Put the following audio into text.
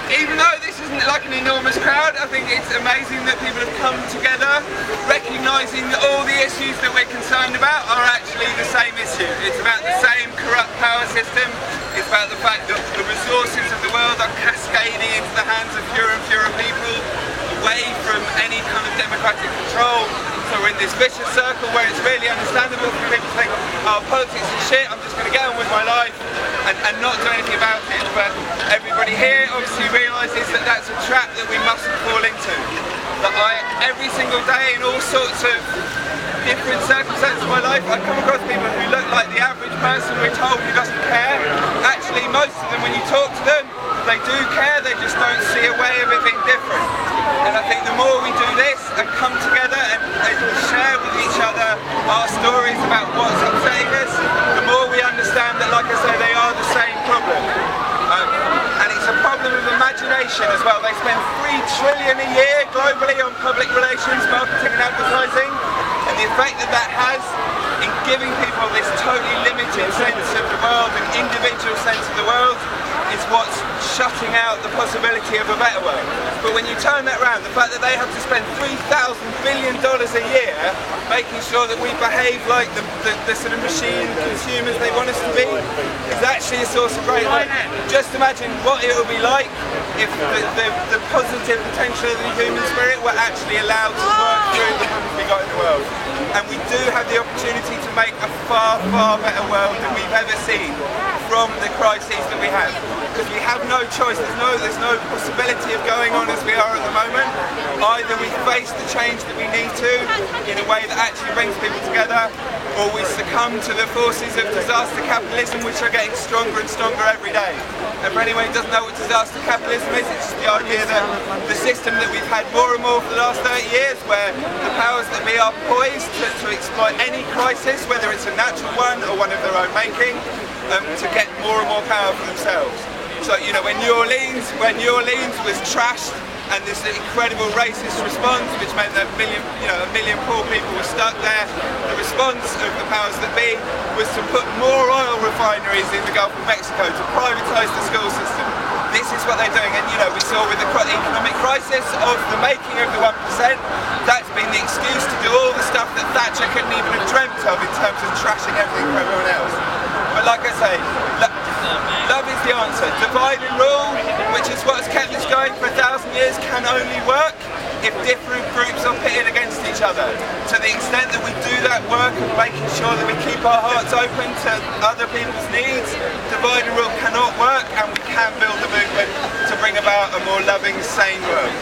even though this isn't like an enormous crowd, I think it's amazing that people have come together, recognising that all the issues that we're concerned about are actually the same issue. It's about the same corrupt power system. It's about the fact that the resources of the world are cascading into the hands of fewer and fewer people, away from any kind of democratic control. So we're in this vicious circle where it's really understandable for people to think, oh, politics is shit, I'm just going to get on with my life and not do anything about it. But everybody here obviously realises that that's a trap that we mustn't fall into. That every single day in all sorts of different circumstances of my life, I come across people who look like the average person we're told who doesn't care. Actually, most of them, when you talk to them, they do care, they just don't see a way of it being different. And I think the more we do this and come together and share with each other our stories about what's upsetting us, the more we understand that, like I say, they are the same problem. And it's a problem of imagination as well. They spend $3 trillion a year globally on public relations, marketing and advertising, and the effect that that has in giving people this totally limited sense of the world, an individual sense of the world, is what's shutting out the possibility of a better world. But when you turn that around, the fact that they have to spend $3,000 billion a year making sure that we behave like the sort of machine consumers they want us to be is actually a source of great hope. Just imagine what it would be like if the positive potential of the human spirit were actually allowed to work through the problems we got in the world. And we do have the opportunity to make a far, far better world than we've ever seen from the crises that we have. Because we have no choice, there's no possibility of going on as we are at the moment. Either we face the change that we need to in a way that actually brings people together, or we succumb to the forces of disaster capitalism, which are getting stronger and stronger every day. And for anyone who doesn't know what disaster capitalism is, it's just the idea that the system that we've had more and more for the last 30 years, where the powers that be are poised to exploit any crisis, whether it's a natural one or one of their own making, to get more and more power for themselves. So, you know, when New Orleans was trashed and this incredible racist response, which meant that a million poor people were stuck there, the response of the powers that be was to put more oil refineries in the Gulf of Mexico, to privatise the school system. This is what they're doing, and we saw with the economic crisis of the making of the 1%, that's been the excuse to do all the stuff that Thatcher couldn't even have dreamt of in terms of trashing everything for everyone else. But like I say, love is the answer. Divide and rule, which is what has kept us going for 1,000 years, can only work if different groups are pitted against each other. To the extent that we do that work of making sure that we keep our hearts open to other people's needs, divide and rule cannot work, and we can build a movement to bring about a more loving, sane world.